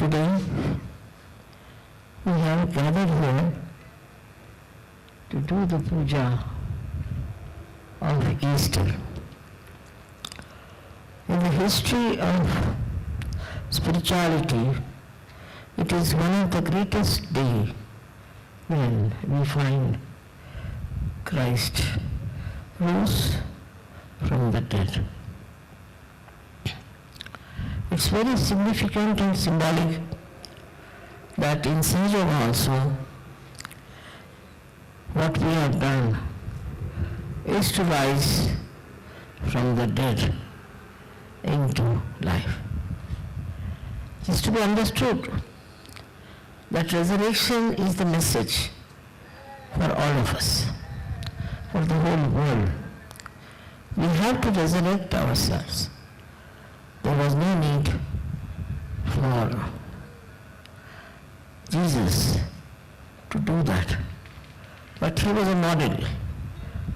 Today we have gathered here to do the puja of Easter. In the history of spirituality, it is one of the greatest days when we find Christ rose from the dead. It's very significant and symbolic that in SahajaYoga also what we have done is to rise from the dead into life. It is to be understood that resurrection is the message for all of us, for the whole world. We have to resurrect ourselves. There was no need for Jesus to do that. But he was a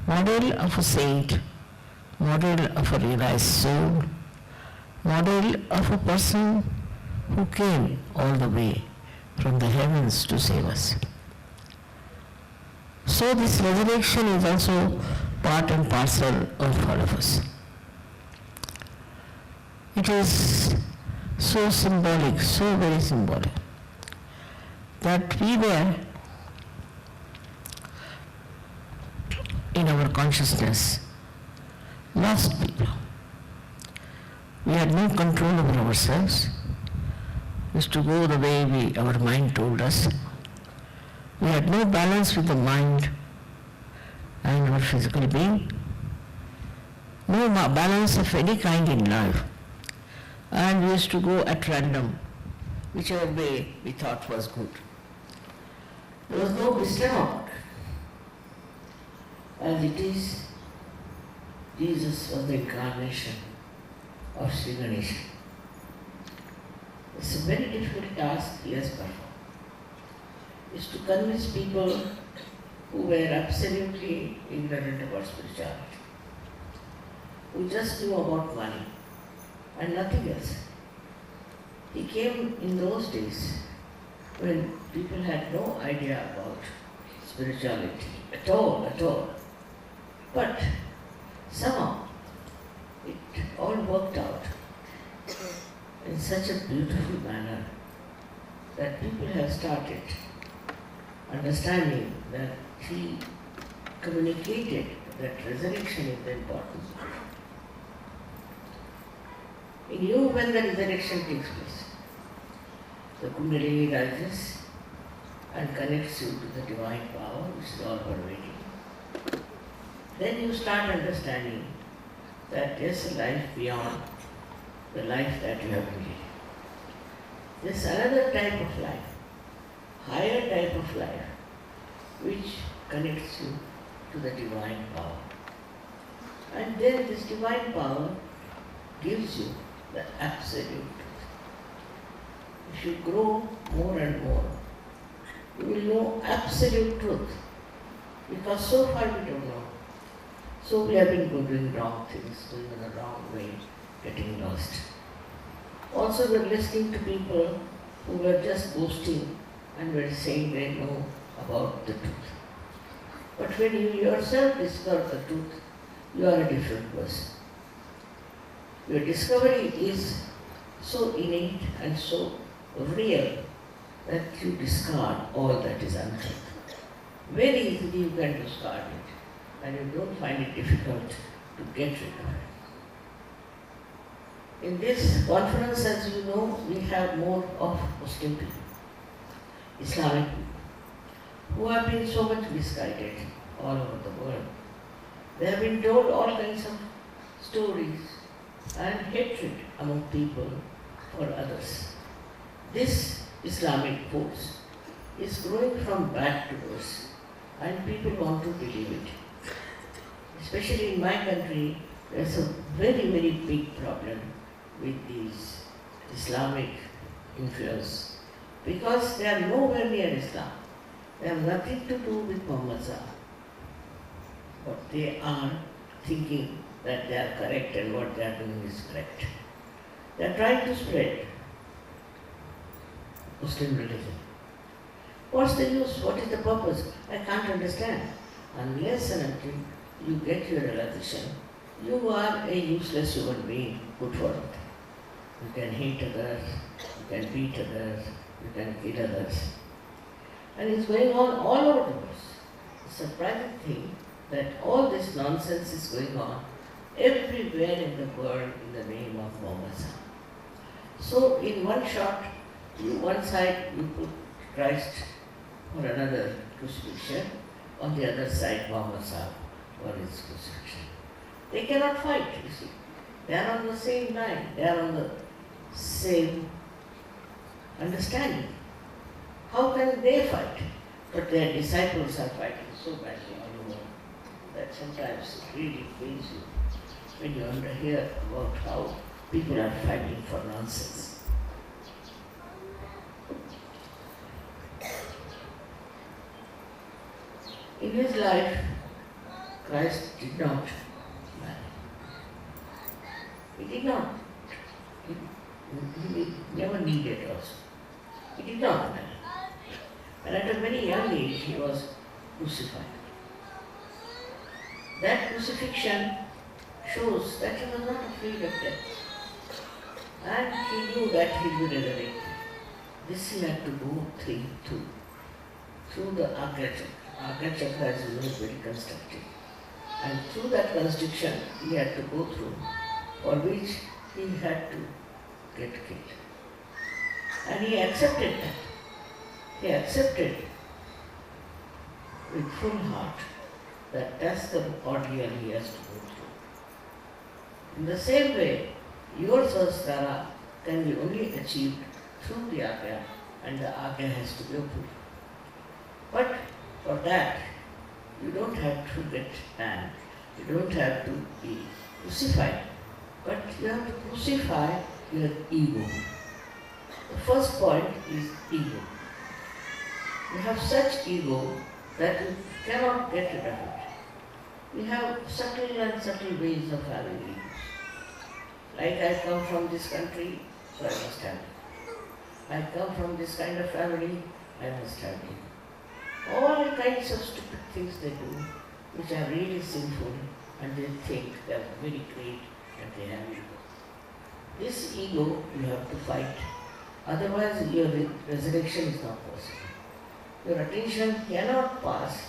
model of a saint, model of a realized soul, model of a person who came all the way from the heavens to save us. So this resurrection is also part and parcel of all of us. It is so symbolic, so very symbolic, that we were in our consciousness lost people. We had no control over ourselves. We used to go the way our mind told us. We had no balance with the mind and our physical being. No balance of any kind in life. And we used to go at random, whichever way we thought was good. There was no wisdom about it. As it is, Jesus was the incarnation of Sri Ganesha. It's a very difficult task he has performed. Is to convince people who were absolutely ignorant about spirituality, who just knew about money and nothing else. He came in those days when people had no idea about spirituality at all. But somehow it all worked out in such a beautiful manner that people have started understanding that he communicated that resurrection is the important. In you, when the resurrection takes place, the Kundalini rises and connects you to the divine power which is all pervading. Then you start understanding that there's a life beyond the life that you have been living. There's another type of life, higher type of life, which connects you to the divine power. And then this divine power gives you the absolute truth. If you grow more and more, you will know absolute truth. Because so far we don't know. So we have been doing wrong things, going in the wrong way, getting lost. Also we are listening to people who were just boasting and were saying they know about the truth. But when you yourself discover the truth, you are a different person. Your discovery is so innate and so real that you discard all that is untruth. Very easily you can discard it, and you don't find it difficult to get rid of it. In this conference, as you know, we have more of Muslim people, Islamic people, who have been so much misguided all over the world. They have been told all kinds of stories and hatred among people for others. This Islamic force is growing from bad to worse, and people want to believe it. Especially in my country, there's a very, very big problem with these Islamic influence, because they are nowhere near Islam. They have nothing to do with Muhammad. But they are thinking that they are correct and what they are doing is correct. They are trying to spread Muslim religion. What's the use? What is the purpose? I can't understand. Unless and until you get your realization, you are a useless human being, good for it. You can hate others, you can beat others, you can kill others. And it's going on all over the world. The surprising thing that all this nonsense is going on everywhere in the world in the name of Muhammad. So in one shot, one side you put Christ or another crucifixion, on the other side Muhammad or his crucifixion. They cannot fight, you see. They are on the same line, they are on the same understanding. How can they fight? But their disciples are fighting so badly all over that sometimes it really pains you when you hear about how people are fighting for nonsense. In his life, Christ did not marry. He did not. He never needed also. He did not marry. And at a very young age, he was crucified. That crucifixion shows that he was not afraid of death. And he knew that he would resurrect. This he had to go through the Agnya. Agnya chakra, as you know, is very constructive. And through that construction he had to go through, for which he had to get killed. And he accepted that. He accepted with full heart that that's the ordeal he has to go through. In the same way, your samskara can be only achieved through the Agnya, and the Agnya has to be opened. But for that, you don't have to get banned, you don't have to be crucified, but you have to crucify your ego. The first point is ego. You have such ego that you cannot get rid of it. We have subtle and subtle ways of having egos. Like I come from this country, so I must have it. I come from this kind of family, I must have it. All kinds of stupid things they do, which are really sinful, and they think they are very great and they have ego. This ego you have to fight, otherwise your resurrection is not possible. Your attention cannot pass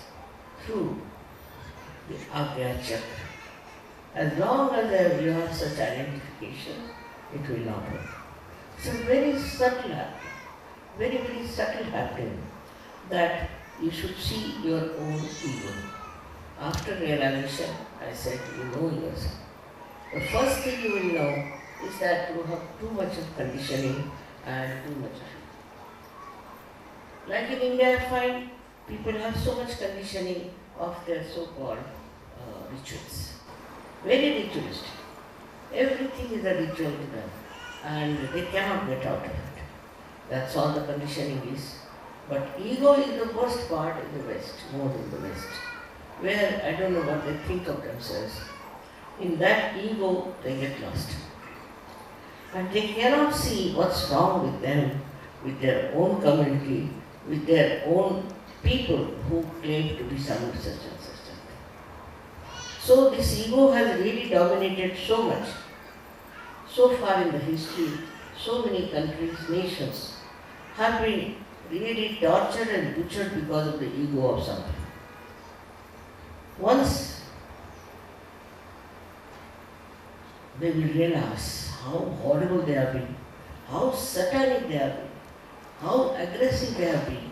through the Agnya chakra. As long as you have such identification, it will not work. It's a very subtle happening, very, very subtle happening that you should see your own ego. After realization, I said, you know yourself. The first thing you will know is that you have too much of conditioning and too much of it. Like in India, I find people have so much conditioning of their so-called rituals. Very ritualistic. Everything is a ritual to them, and they cannot get out of it. That's all the conditioning is. But ego is the worst part in the West, more in the West, where I don't know what they think of themselves. In that ego, they get lost. And they cannot see what's wrong with them, with their own community, with their own people who claim to be some such and such. So this ego has really dominated so much. So far in the history, so many countries, nations have been really tortured and butchered because of the ego of something. Once they will realize how horrible they have been, how satanic they have been, how aggressive they have been,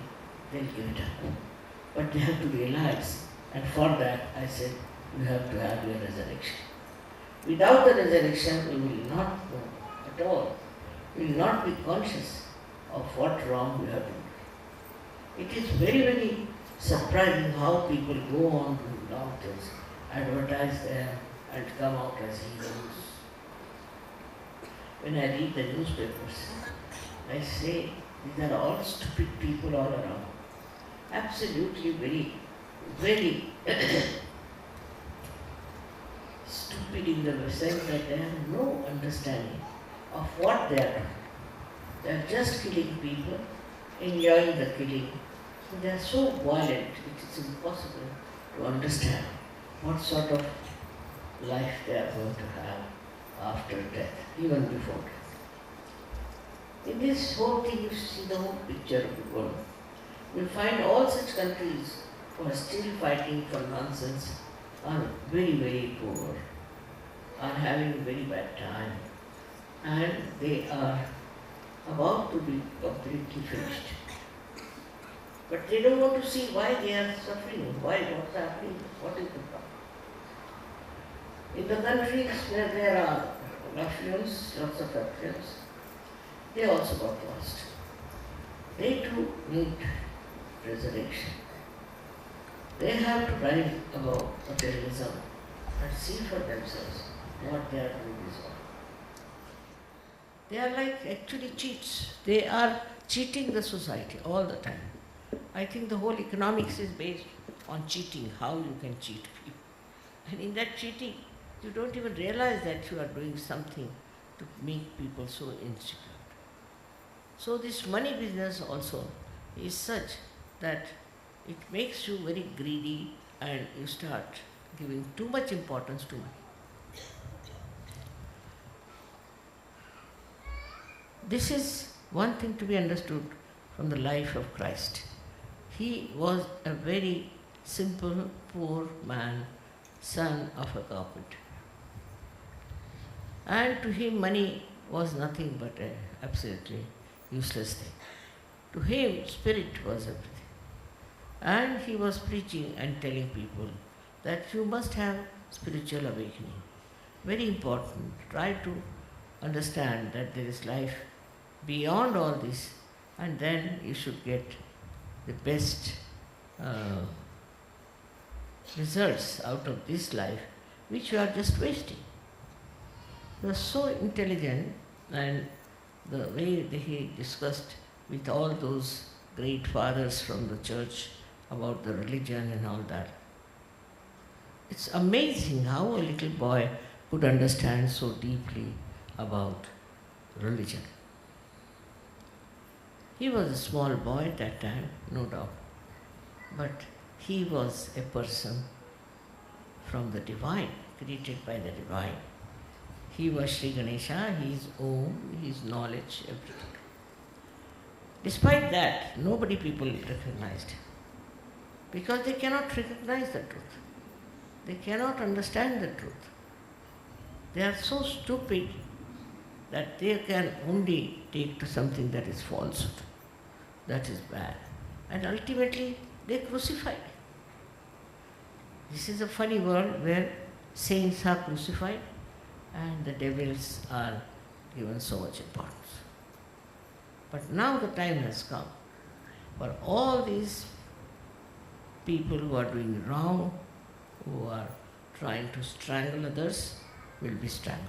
they'll give it up. But they have to realize, and for that I said, you have to have your resurrection. Without the resurrection, you will not know at all. You will not be conscious of what wrong you have done. It is very, very surprising how people go on doing long things, advertise them, and come out as heroes. When I read the newspapers, I say, these are all stupid people all around. Absolutely very, very stupid in the sense that they have no understanding of what they are doing. They are just killing people enjoying the killing. They are so violent, it is impossible to understand what sort of life they are going to have after death, even before death. In this whole thing, you see the whole picture of the world. You will find all such countries who are still fighting for nonsense are very, very poor, are having a very bad time, and they are about to be completely finished. But they don't want to see why they are suffering, what's happening, what is the problem. In the countries where there are affluence, lots of affluence, they also got lost. They too need resurrection. They have to rise above materialism and see for themselves what they are doing is wrong. They are like actually cheats. They are cheating the society all the time. I think the whole economics is based on cheating, how you can cheat people. And in that cheating, you don't even realize that you are doing something to make people so insecure. So this money business also is such that it makes you very greedy and you start giving too much importance to money. This is one thing to be understood from the life of Christ. He was a very simple, poor man, son of a carpenter. And to him money was nothing but an absolutely useless thing. To him spirit was everything. And he was preaching and telling people that you must have spiritual awakening. Very important. Try to understand that there is life beyond all this, and then you should get the best results out of this life, which you are just wasting. He was so intelligent, and the way that he discussed with all those great fathers from the church about the religion and all that. It's amazing how a little boy could understand so deeply about religion. He was a small boy at that time, no doubt, but he was a person from the divine, created by the divine. He was Sri Ganesha, his Om, his knowledge, everything. Despite that, nobody people recognized him, because they cannot recognize the truth. They cannot understand the truth. They are so stupid that they can only take to something that is falsehood, that is bad. And ultimately, they crucify. This is a funny world where saints are crucified and the devils are given so much importance. But now the time has come for all these people who are doing wrong, who are trying to strangle others, will be strangled.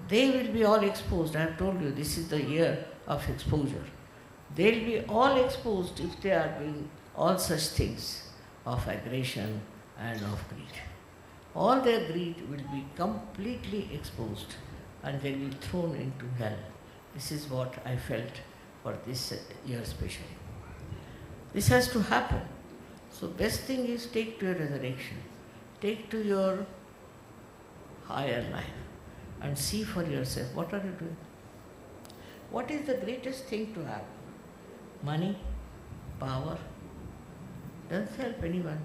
They will be all exposed. I have told you, this is the year of exposure. They will be all exposed if they are doing all such things of aggression and of greed. All their greed will be completely exposed and they will be thrown into hell. This is what I felt for this year especially. This has to happen. So best thing is take to your resurrection. Take to your higher life and see for yourself what are you doing. What is the greatest thing to have? Money, power, doesn't help anyone.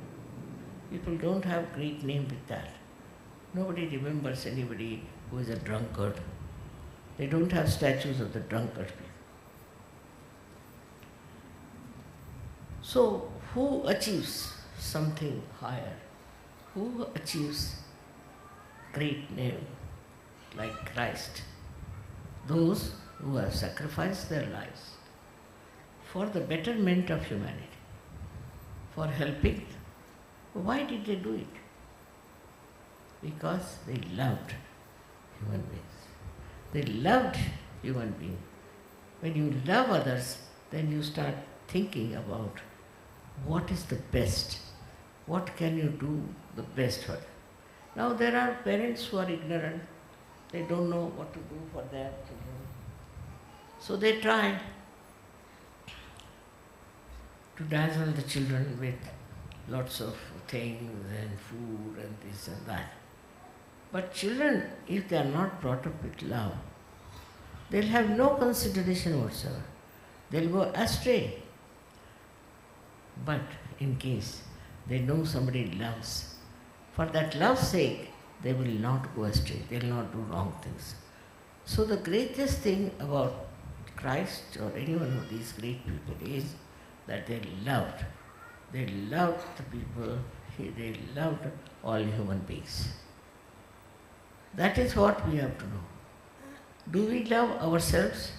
People don't have great name with that. Nobody remembers anybody who is a drunkard. They don't have statues of the drunkard people. So who achieves something higher? Who achieves great name like Christ? Those who have sacrificed their lives for the betterment of humanity, for helping. Why did they do it? Because they loved human beings. They loved human beings. When you love others, then you start thinking about what is the best. What can you do the best for them? Now there are parents who are ignorant. They don't know what to do for their children. So they try to dazzle the children with lots of things and food and this and that. But children, if they are not brought up with love, they'll have no consideration whatsoever. They'll go astray. But in case they know somebody loves, for that love's sake, they will not go astray. They will not do wrong things. So the greatest thing about Christ or any one of these great people is that they loved. They loved the people. They loved all human beings. That is what we have to know. Do we love ourselves,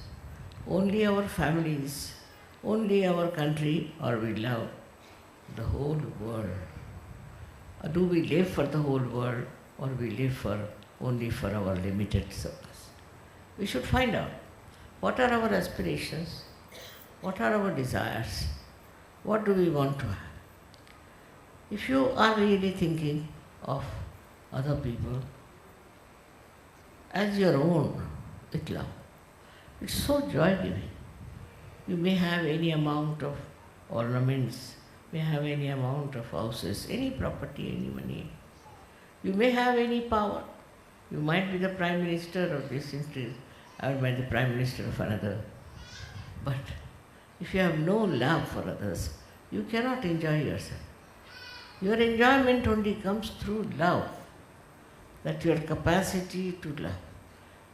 only our families, only our country, or we love the whole world? Or do we live for the whole world, or we live only for our limited circles? We should find out what are our aspirations, what are our desires, what do we want to have. If you are really thinking of other people as your own with love, it's so joy-giving. You may have any amount of ornaments, may have any amount of houses, any property, any money. You may have any power. You might be the Prime Minister of this country, or might be the Prime Minister of another. But if you have no love for others, you cannot enjoy yourself. Your enjoyment only comes through love, that your capacity to love.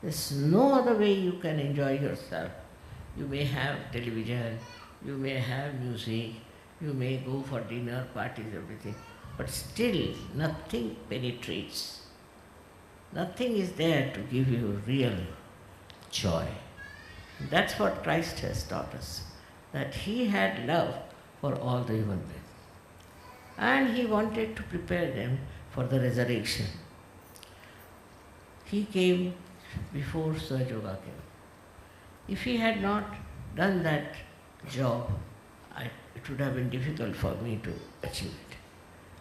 There's no other way you can enjoy yourself. You may have television, you may have music, you may go for dinner, parties, everything, but still nothing penetrates. Nothing is there to give you real joy. That's what Christ has taught us, that He had love for all the human beings. And He wanted to prepare them for the resurrection. He came before SahajaYoga came. If He had not done that job, it would have been difficult for me to achieve it.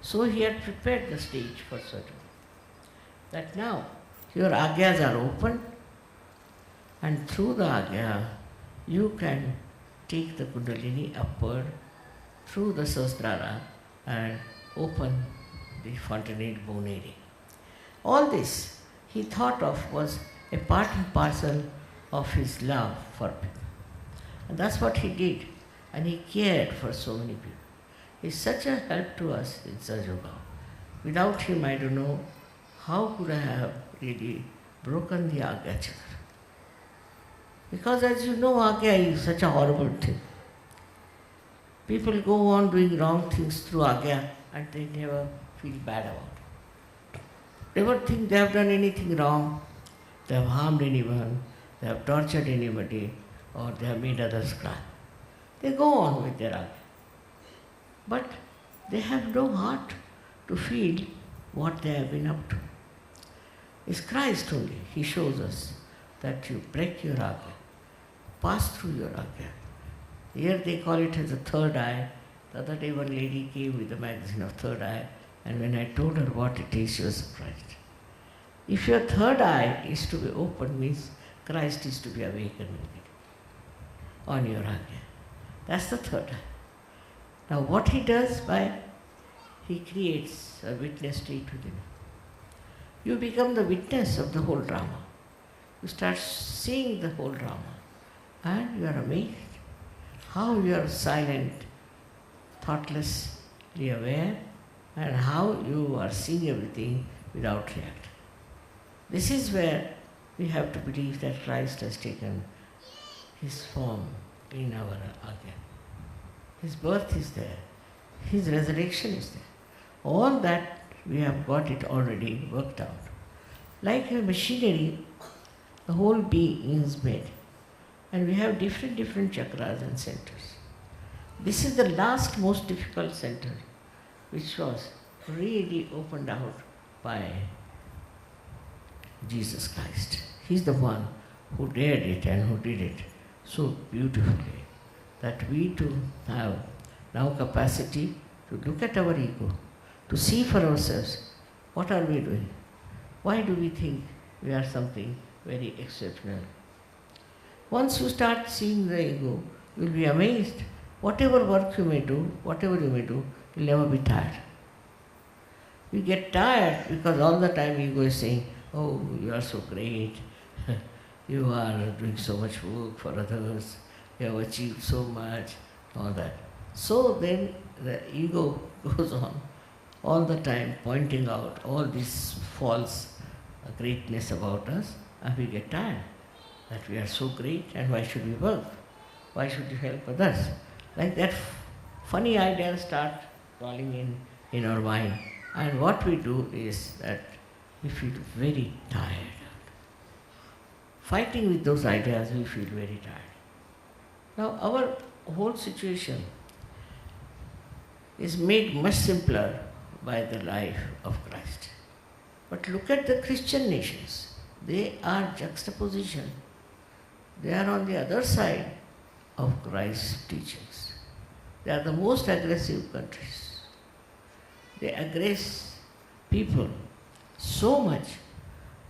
So He had prepared the stage for SahajaYoga. That now your Agyas are open, and through the Agnya you can take the Kundalini upward through the Sahasrara and open the fontanel bone area. All this He thought of was a part and parcel of His love for people. And that's what He did. And He cared for so many people. He's such a help to us in SahajaYoga. Without Him, I don't know how could I have really broken the Agnya chakra. Because as you know, Agnya is such a horrible thing. People go on doing wrong things through Agnya and they never feel bad about it. Never think they have done anything wrong, they have harmed anyone, they have tortured anybody, or they have made others cry. They go on with their Agnya. But they have no heart to feel what they have been up to. It's Christ only. He shows us that you break your Agnya, pass through your Agnya. Here they call it as a third eye. The other day one lady came with a magazine of third eye, and when I told her what it is, she was surprised. If your third eye is to be open, means Christ is to be awakened on your Agnya. That's the third eye. Now what He does He creates a witness state within you. You become the witness of the whole drama. You start seeing the whole drama, and you are amazed how you are silent, thoughtlessly aware, and how you are seeing everything without reacting. This is where we have to believe that Christ has taken His form in our Agnya. His birth is there. His resurrection is there. All that we have got it already worked out. Like a machinery, the whole being is made. And we have different chakras and centers. This is the last most difficult center, which was really opened out by Jesus Christ. He's the one who dared it and who did it so beautifully that we too have now capacity to look at our ego, to see for ourselves what are we doing. Why do we think we are something very exceptional? Once you start seeing the ego, you will be amazed whatever work you may do, whatever you may do, you'll never be tired. You get tired because all the time ego is saying, oh, you are so great, you are doing so much work for others, you have achieved so much, all that. So then the ego goes on all the time pointing out all this false greatness about us, and we get tired that we are so great and why should we work? Why should we help others? Like that funny ideas start calling in our mind. And what we do is that we feel very tired. Fighting with those ideas, we feel very tired. Now our whole situation is made much simpler by the life of Christ. But look at the Christian nations. They are juxtaposition. They are on the other side of Christ's teachings. They are the most aggressive countries. They aggress people so much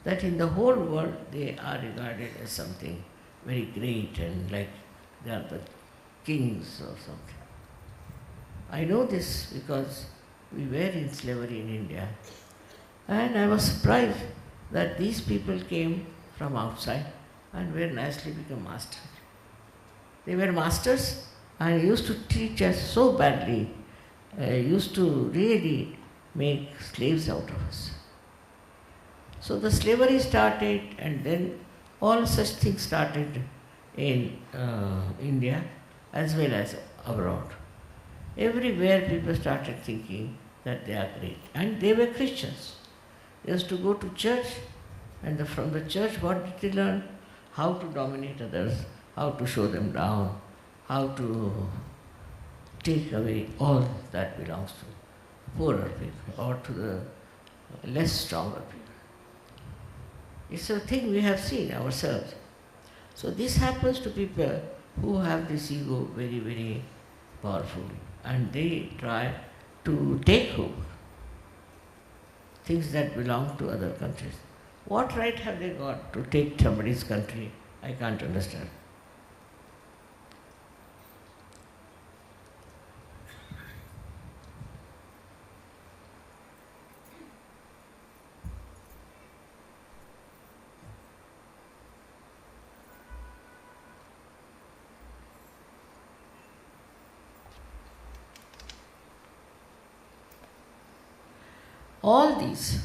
that in the whole world they are regarded as something very great and like they are the kings or something. I know this because we were in slavery in India, and I was surprised that these people came from outside and were nicely become masters. They were masters and used to teach us so badly, used to really make slaves out of us. So the slavery started, and then all such things started in India as well as abroad. Everywhere people started thinking that they are great, and they were Christians. They used to go to church, and from the church what did they learn? How to dominate others, how to show them down, how to take away all that belongs to poorer people or to the less stronger people. It's a thing we have seen ourselves. So this happens to people who have this ego very, very powerful, and they try to take over things that belong to other countries. What right have they got to take somebody's country? I can't understand. All these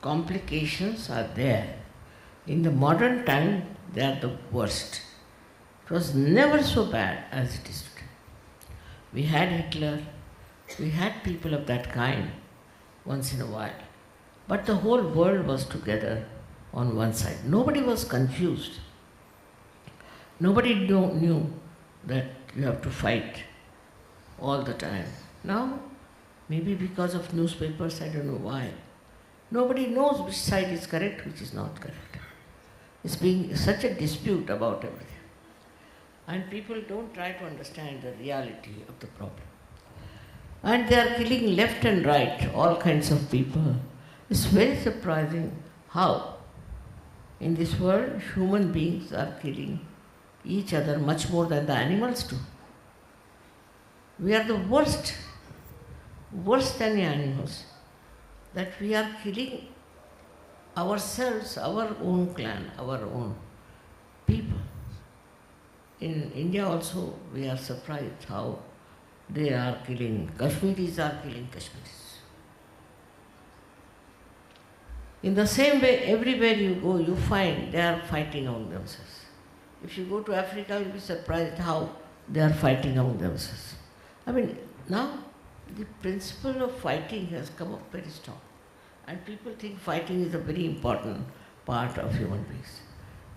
complications are there. In the modern time, they are the worst. It was never so bad as it is today. We had Hitler, we had people of that kind once in a while, but the whole world was together on one side. Nobody was confused. Nobody knew that you have to fight all the time. Now, maybe because of newspapers, I don't know why. Nobody knows which side is correct, which is not correct. It's being such a dispute about everything. And people don't try to understand the reality of the problem. And they are killing left and right, all kinds of people. It's very surprising how in this world human beings are killing each other much more than the animals do. We are the worst, worse than the animals, that we are killing ourselves, our own clan, our own people. In India also we are surprised how they are killing, Kashmiris are killing Kashmiris. In the same way, everywhere you go, you find they are fighting among themselves. If you go to Africa, you'll be surprised how they are fighting among themselves. I mean, now the principle of fighting has come up very strong. And people think fighting is a very important part of human beings.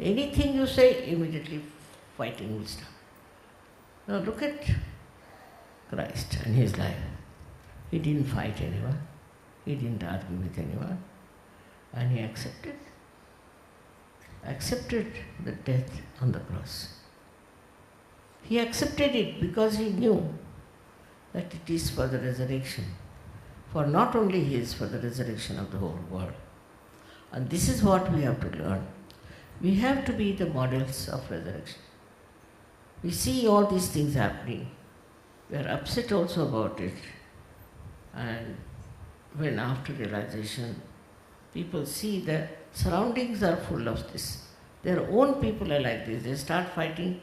Anything you say, immediately fighting will start. Now look at Christ and his life. He didn't fight anyone. He didn't argue with anyone. And he accepted the death on the cross. He accepted it because he knew that it is for the resurrection, for not only his, for the resurrection of the whole world. And this is what we have to learn. We have to be the models of resurrection. We see all these things happening. We are upset also about it. And when after realization, people see that surroundings are full of this. Their own people are like this. They start fighting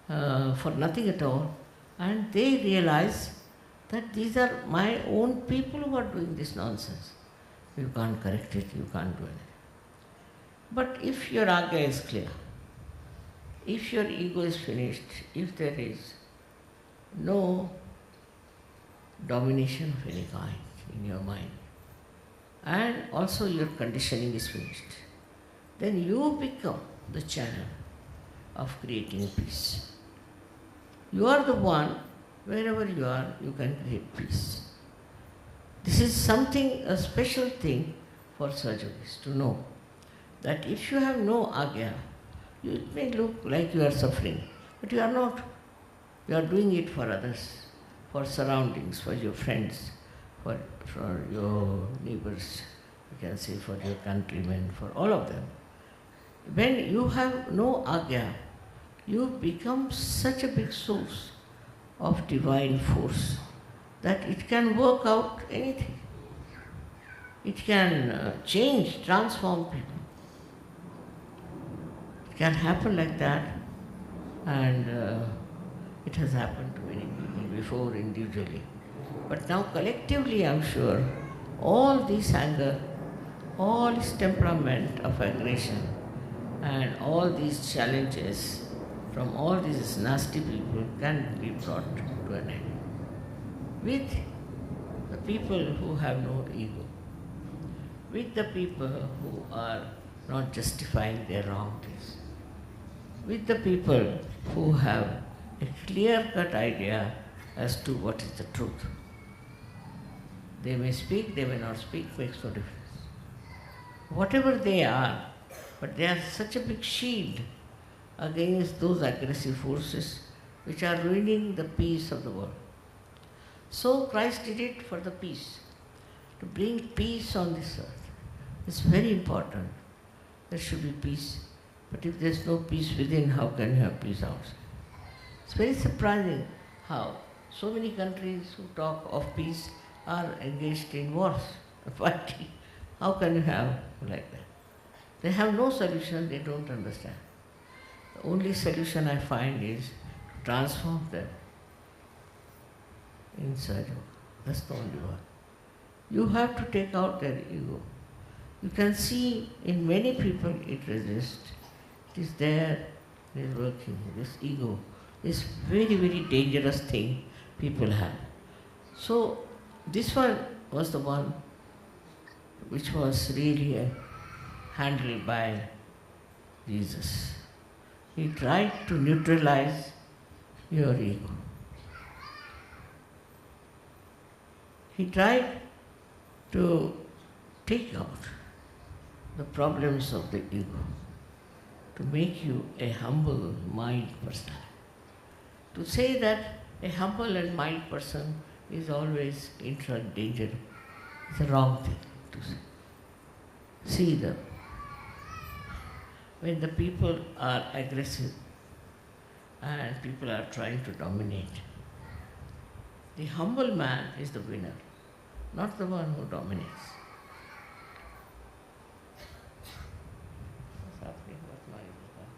for nothing at all. And they realize that these are my own people who are doing this nonsense. You can't correct it, you can't do anything. But if your Agnya is clear, if your ego is finished, if there is no domination of any kind in your mind, and also your conditioning is finished, then you become the channel of creating peace. You are the one, wherever you are, you can create peace. This is something, a special thing for SahajaYogis to know, that if you have no Agnya, it may look like you are suffering, but you are not. You are doing it for others, for surroundings, for your friends, for your neighbors, you can say for your countrymen, for all of them. When you have no Agnya, you become such a big source of divine force that it can work out anything. It can change, transform people. It can happen like that, and it has happened to many people before individually. But now collectively, I'm sure, all this anger, all this temperament of aggression, and all these challenges from all these nasty people can be brought to an end. With the people who have no ego, with the people who are not justifying their wrongs, with the people who have a clear-cut idea as to what is the truth. They may speak, they may not speak, makes no difference. Whatever they are, but they are such a big shield against those aggressive forces which are ruining the peace of the world. So Christ did it for the peace, to bring peace on this earth. It's very important. There should be peace. But if there's no peace within, how can you have peace outside? It's very surprising how so many countries who talk of peace are engaged in wars, fighting. How can you have like that? They have no solution, they don't understand. The only solution I find is to transform them in SahajaYoga. That's the only one. You have to take out their ego. You can see in many people it resists. It is there, it is working. This ego, this very, very dangerous thing people have. So this one was the one which was really handled by Jesus. He tried to neutralize your ego. He tried to take out the problems of the ego, to make you a humble mind person. To say that a humble and mild person is always in danger is a wrong thing to say. See them. When the people are aggressive and people are trying to dominate, the humble man is the winner, not the one who dominates. What's happening? What noise is that?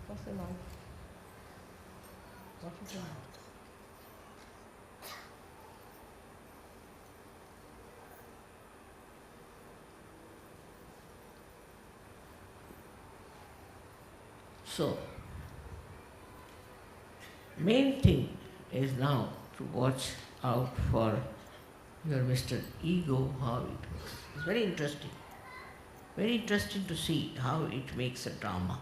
What's the noise? What is the noise? So, main thing is now to watch out for your Mr. Ego, how it works. It's very interesting. Very interesting to see how it makes a drama,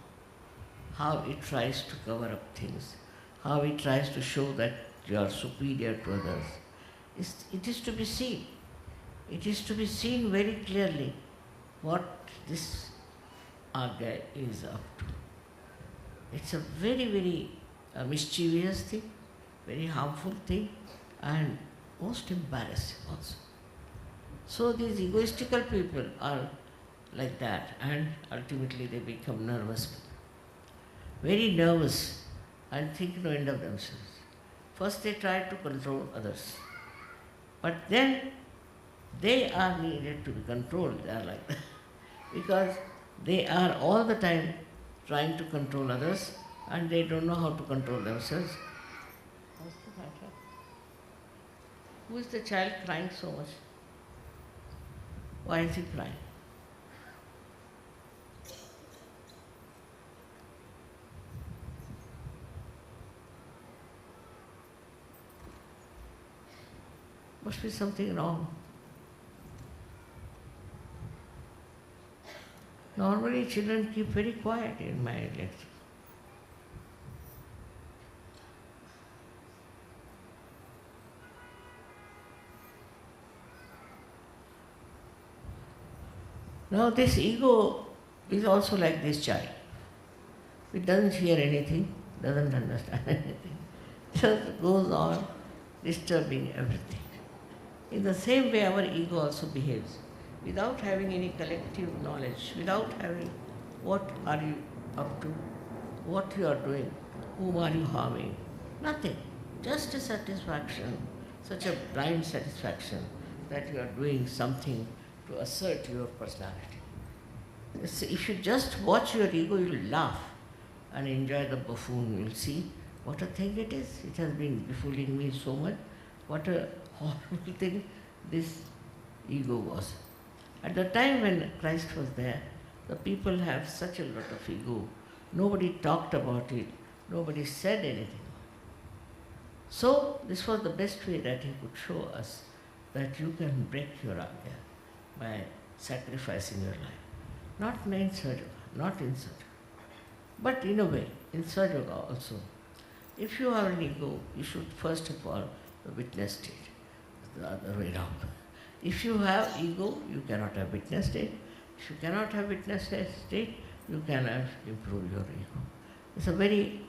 how it tries to cover up things, how it tries to show that you are superior to others. It is to be seen. It is to be seen very clearly what this Agnya is up to. It's a very, very mischievous thing, very harmful thing, and most embarrassing also. So these egoistical people are like that, and ultimately they become nervous. Very nervous and think no end of themselves. First they try to control others, but then they are needed to be controlled. They are like that because they are all the time trying to control others and they don't know how to control themselves. What's the matter? Who is the child crying so much? Why is he crying? Must be something wrong. Normally children keep very quiet in my lecture. Now this ego is also like this child. It doesn't hear anything, doesn't understand anything. Just goes on disturbing everything. In the same way our ego also behaves. Without having any collective knowledge, without having what are you up to, what you are doing, whom are you harming, nothing. Just a satisfaction, such a blind satisfaction that you are doing something to assert your personality. If you just watch your ego, you will laugh and enjoy the buffoon. You will see what a thing it is. It has been befooling me so much. What a horrible thing this ego was. At the time when Christ was there, the people have such a lot of ego. Nobody talked about it. Nobody said anything. So this was the best way that he could show us that you can break your Agnya by sacrificing your life. Not in SahajaYoga, not in SahajaYoga, but in a way, in SahajaYoga also. If you have an ego, you should first of all witness state, the other way around. If you have ego, you cannot have witness state. If you cannot have witness state, you cannot improve your ego. It's a very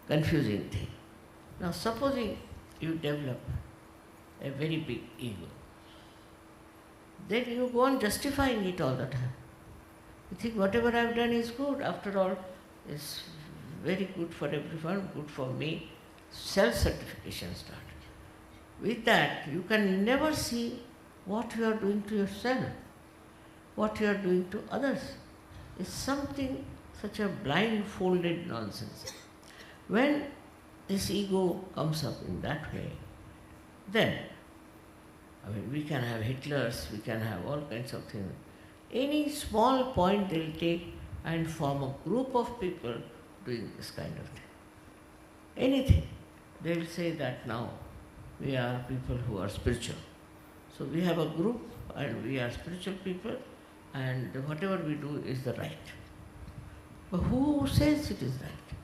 confusing thing. Now supposing you develop a very big ego, then you go on justifying it all the time. You think whatever I've done is good, after all, it's very good for everyone, good for me. Self-certification starts. With that, you can never see what you are doing to yourself, what you are doing to others. It's something, such a blindfolded nonsense. When this ego comes up in that way, then, we can have Hitlers, we can have all kinds of things. Any small point they'll take and form a group of people doing this kind of thing. Anything. They'll say that now we are people who are spiritual. So we have a group and we are spiritual people and whatever we do is the right. But who says it is right?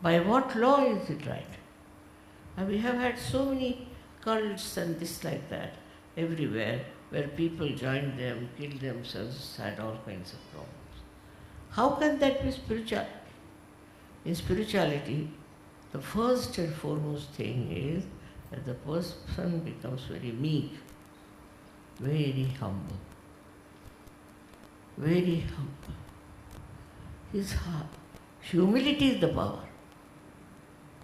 By what law is it right? And we have had so many cults and this like that everywhere where people joined them, killed themselves, had all kinds of problems. How can that be spirituality? In spirituality, the first and foremost thing is that the person becomes very meek, very humble, very humble. His humility is the power.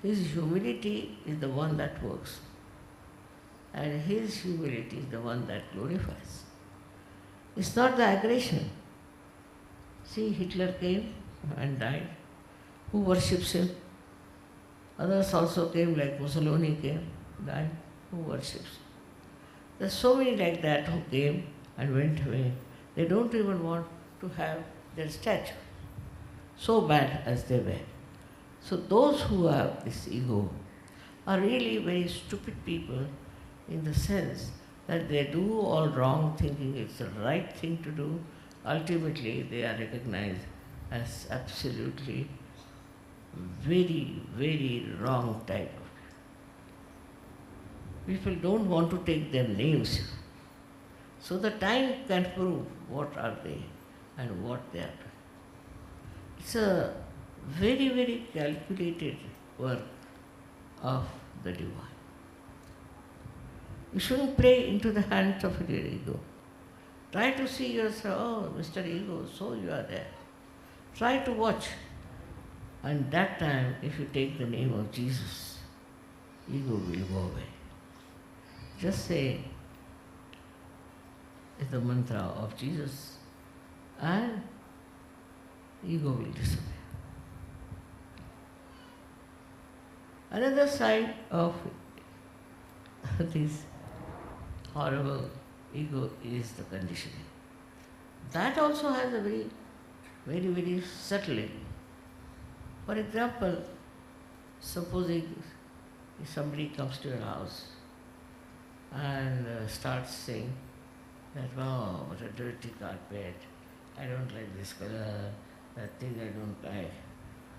His humility is the one that works. And his humility is the one that glorifies. It's not the aggression. See, Hitler came and died. Who worships him? Others also came, like Mussolini came, died. Who worships him? There's so many like that who came and went away. They don't even want to have their statue. So bad as they were. So those who have this ego are really very stupid people in the sense that they do all wrong thinking it's the right thing to do. Ultimately they are recognized as absolutely very, very wrong type of people. Don't want to take their names. So the time can prove what are they and what they are doing. It's a very, very calculated work of the divine. You shouldn't play into the hands of your ego. Try to see yourself, oh, Mr. Ego, so you are there. Try to watch. And that time, if you take the name of Jesus, ego will go away. Just say the mantra of Jesus and ego will disappear. Another side of this horrible ego is the conditioning. That also has a very, very, very subtle ego. For example, supposing if somebody comes to your house and starts saying that, wow, what a dirty carpet, I don't like this color, that thing I don't like,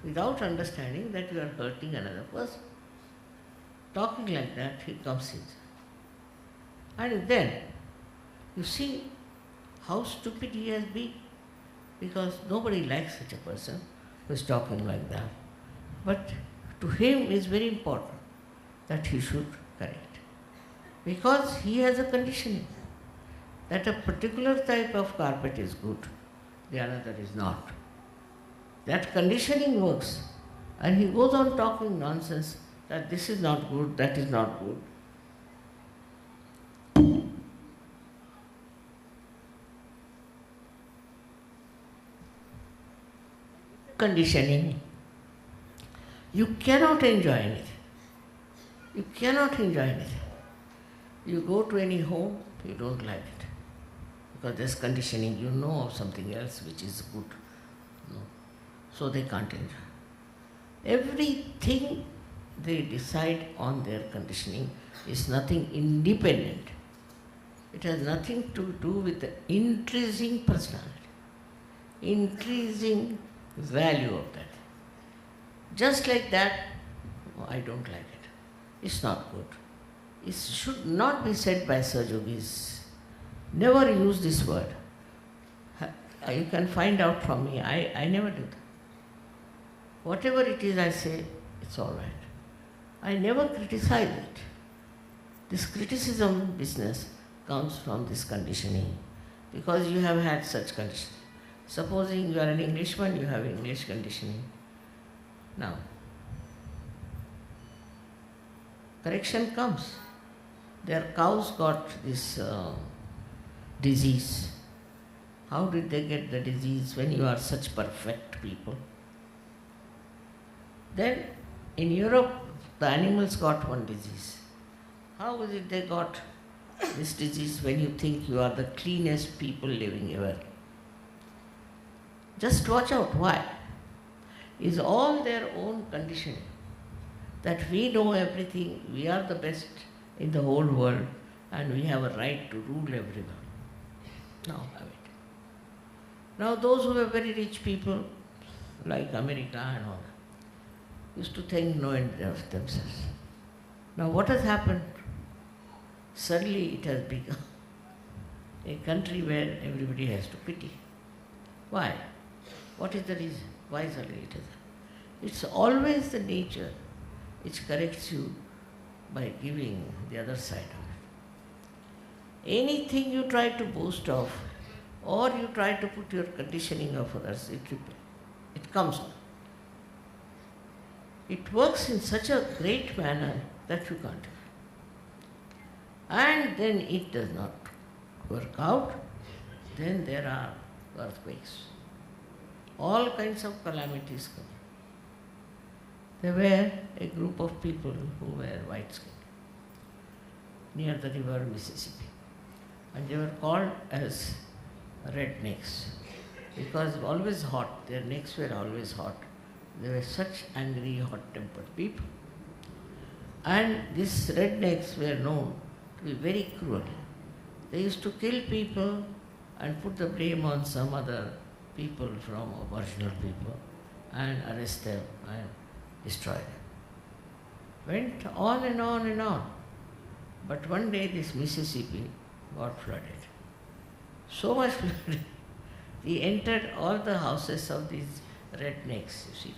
without understanding that you are hurting another person. Talking like that, he comes in. And then, you see how stupid he has been, because nobody likes such a person who is talking like that. But to him it's very important that he should correct. Because he has a conditioning that a particular type of carpet is good, the another is not. That conditioning works, and he goes on talking nonsense that this is not good, that is not good. Conditioning, you cannot enjoy anything. You cannot enjoy anything. You go to any home, you don't like it. Because there's conditioning, you know of something else which is good. No. So they can't enjoy. Everything they decide on their conditioning is nothing independent. It has nothing to do with the increasing personality, increasing value of that. Just like that, oh, I don't like it. It's not good. It should not be said by SahajaYogis. Never use this word. You can find out from me. I never do that. Whatever it is I say, it's all right. I never criticize it. This criticism business comes from this conditioning, because you have had such conditioning. Supposing you are an Englishman, you have English conditioning. Now, correction comes. Their cows got this disease. How did they get the disease when you are such perfect people? Then in Europe, the animals got one disease. How is it they got this disease when you think you are the cleanest people living ever? Just watch out. Why? It's all their own conditioning. That we know everything, we are the best in the whole world, and we have a right to rule everyone. Now have it. Now those who were very rich people, like America and all, used to think no end of themselves. Now what has happened? Suddenly it has become a country where everybody has to pity. Why? What is the reason? Why suddenly it is? It's always the nature which corrects you by giving the other side of it. Anything you try to boast of, or you try to put your conditioning of others, it comes on. It works in such a great manner that you can't. And then it does not work out, then there are earthquakes. All kinds of calamities come. There were a group of people who were white-skinned near the river Mississippi, and they were called as rednecks because always hot, their necks were always hot. They were such angry, hot-tempered people. And these rednecks were known to be very cruel. They used to kill people and put the blame on some other people from aboriginal people and arrest them and destroy them. Went on and on and on. But one day this Mississippi got flooded. So much flooded. He entered all the houses of these rednecks, you see.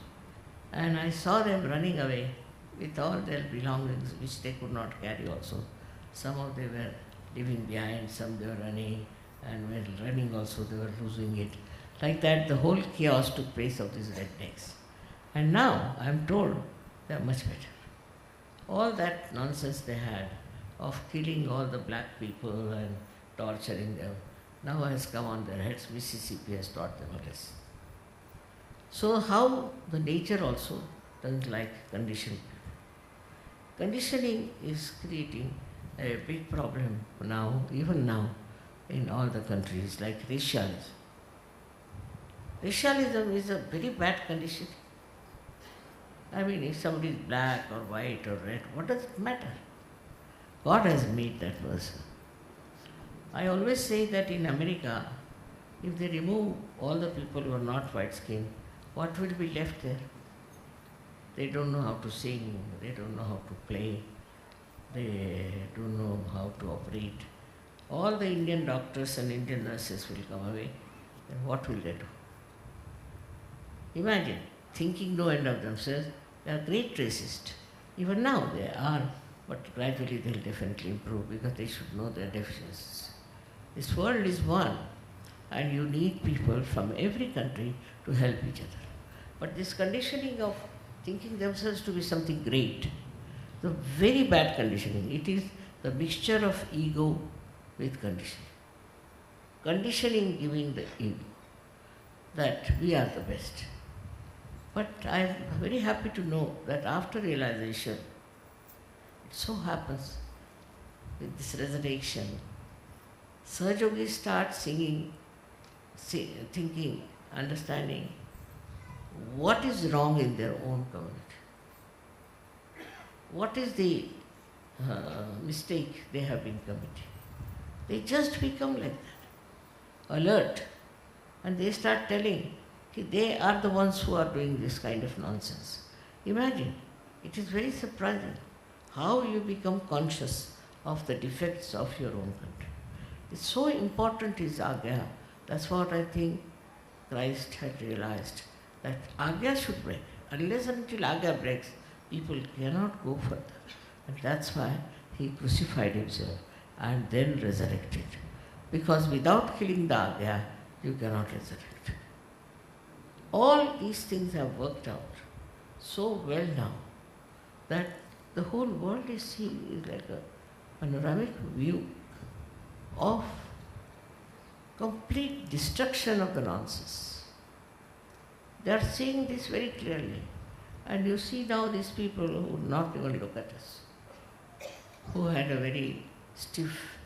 And I saw them running away with all their belongings, which they could not carry also. Some of them were leaving behind, some they were running, and while running also they were losing it. Like that, the whole chaos took place of these rednecks. And now, I am told, they are much better. All that nonsense they had of killing all the black people and torturing them, now has come on their heads. Mississippi has taught them a lesson. So how the nature also doesn't like conditioned people. Conditioning is creating a big problem now, even now, in all the countries, like racialism. Racialism is a very bad condition. I mean, if somebody is black or white or red, what does it matter? God has made that person. I always say that in America, if they remove all the people who are not white skinned, what will be left there? They don't know how to sing, they don't know how to play, they don't know how to operate. All the Indian doctors and Indian nurses will come away, then what will they do? Imagine, thinking no end of themselves, they are great racists. Even now they are, but gradually they will definitely improve because they should know their deficiencies. This world is one, and you need people from every country to help each other. But this conditioning of thinking themselves to be something great, the very bad conditioning, it is the mixture of ego with conditioning. Conditioning giving the ego that we are the best. But I am very happy to know that after realization, it so happens with this resurrection, SahajaYogis start singing, thinking, understanding what is wrong in their own community. What is the mistake they have been committing? They just become like that, alert, and they start telling they are the ones who are doing this kind of nonsense. Imagine, it is very surprising how you become conscious of the defects of your own country. It's so important is Agnya. That's what I think Christ had realized, that Agnya should break. Unless and until Agnya breaks, people cannot go further. And that's why he crucified himself and then resurrected. Because without killing the Agnya, you cannot resurrect. All these things have worked out so well now that the whole world is seen like a panoramic view of complete destruction of the nonsense. They are seeing this very clearly. And you see now these people who would not even look at us, who had a very stiff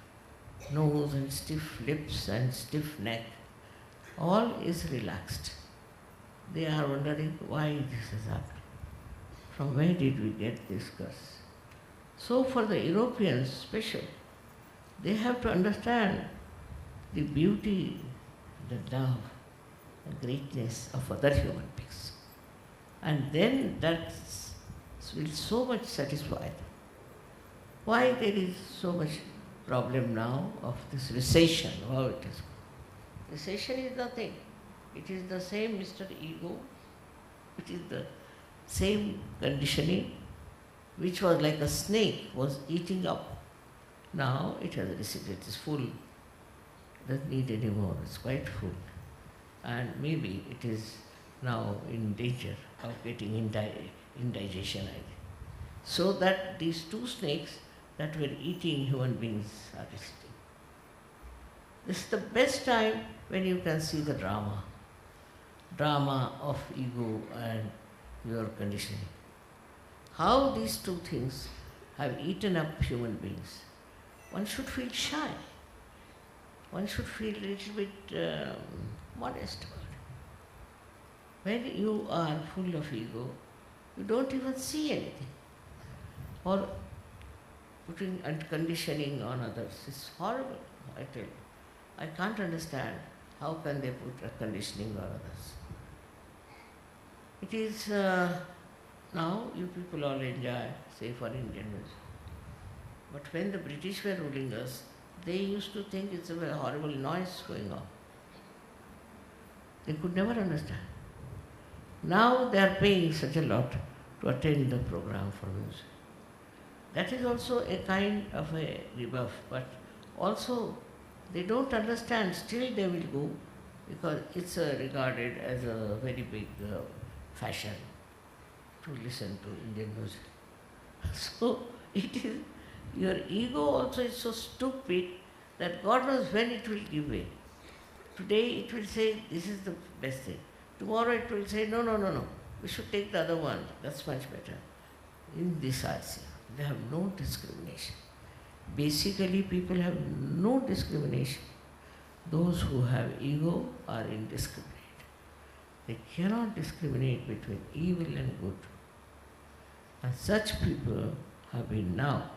nose and stiff lips and stiff neck, all is relaxed. They are wondering why this has happened. From where did we get this curse? So for the Europeans, special, they have to understand the beauty, the love, the greatness of other human beings. And then that will so much satisfy them. Why there is so much problem now of this recession, how it is. Recession is nothing. It is the same Mr. Ego, it is the same conditioning, which was like a snake was eating up. Now it has receded, it is full, doesn't need any more, it's quite full. And maybe it is now in danger of getting indigestion, I think. So that these two snakes that were eating human beings are receding. This is the best time when you can see the drama of ego and your conditioning. How these two things have eaten up human beings. One should feel shy. One should feel a little bit modest about it. When you are full of ego, you don't even see anything. Or putting conditioning on others is horrible, I tell you. I can't understand how can they put a conditioning on others. It is now you people all enjoy, say for Indian music. But when the British were ruling us, they used to think it's a very horrible noise going on. They could never understand. Now they are paying such a lot to attend the program for music. That is also a kind of a rebuff, but also They don't understand, still they will go because it's regarded as a very big fashion to listen to Indian music. So it is, your ego also is so stupid that God knows when it will give way. Today it will say this is the best thing. Tomorrow it will say no, we should take the other one, that's much better. Indecisive. They have no discrimination. Basically people have no discrimination. Those who have ego are indiscriminate. They cannot discriminate between evil and good. And such people have been now,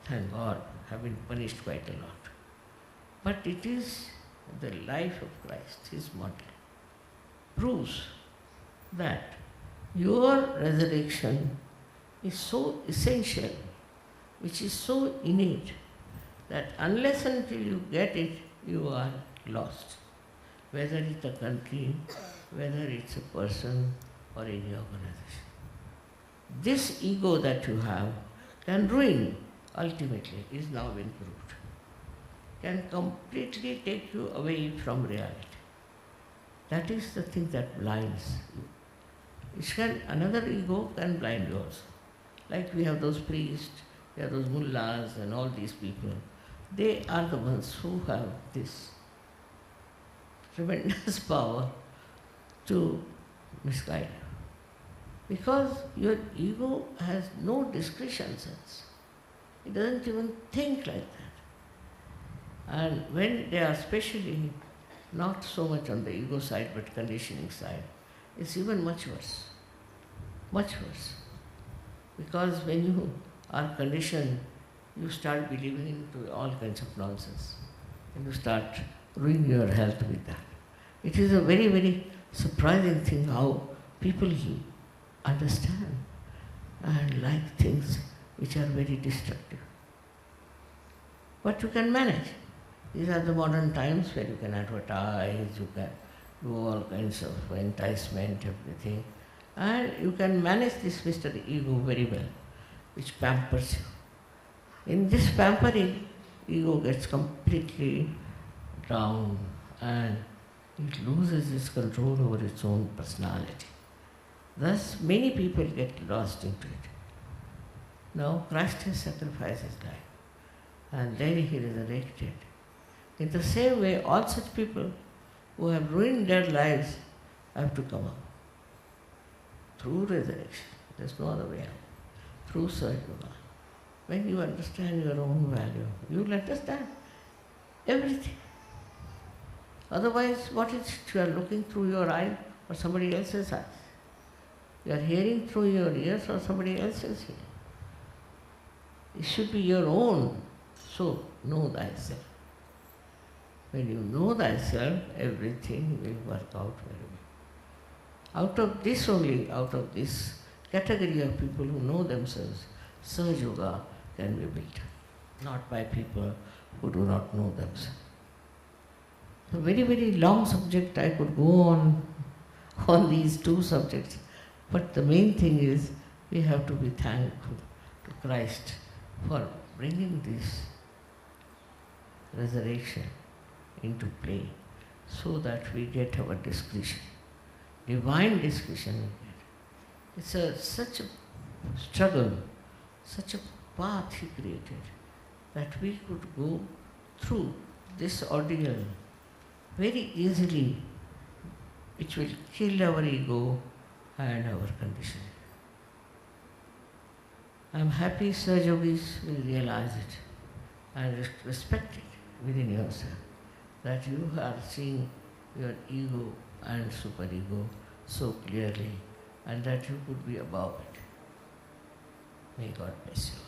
thank God, have been punished quite a lot. But it is the life of Christ, His model, proves that your resurrection is so essential, which is so innate, that unless until you get it, you are lost. Whether it's a country, whether it's a person or any organization. This ego that you have can ruin, ultimately, is now been proved, can completely take you away from reality. That is the thing that blinds you. Another ego can blind you also. Like we have those priests, we have those mullahs and all these people. They are the ones who have this tremendous power to misguide you. Because your ego has no discretion sense. It doesn't even think like that. And when they are especially not so much on the ego side but conditioning side, it's even much worse. Much worse. Because when you are conditioned, you start believing into all kinds of nonsense. And you start ruining your health with that. It is a very, very surprising thing how people understand and like things which are very destructive. But you can manage. These are the modern times where you can advertise, you can do all kinds of enticement, everything. And you can manage this Mr. Ego very well, which pampers you. In this pampering, ego gets completely down and it loses its control over its own personality. Thus, many people get lost into it. Now, Christ has sacrificed His life and then He resurrected. In the same way, all such people who have ruined their lives have to come up. Through resurrection. There's no other way out. Through SahajaYoga. When you understand your own value, you will understand everything. Otherwise, what is it? You are looking through your eye or somebody else's eyes. You are hearing through your ears or somebody else's ear. It should be your own. So, know thyself. When you know thyself, everything will work out very well. Out of this only, out of this category of people who know themselves, SahajaYoga can be built, not by people who do not know themselves. A very, very long subject, I could go on these two subjects, but the main thing is we have to be thankful to Christ for bringing this resurrection into play so that we get our discretion, divine discretion we get. It's such a struggle, such a path He created that we could go through this ordeal very easily, which will kill our ego and our conditioning. I am happy Sahajogis will realize it and respect it within yourself, that you are seeing your ego and superego so clearly and that you could be above it. May God bless you.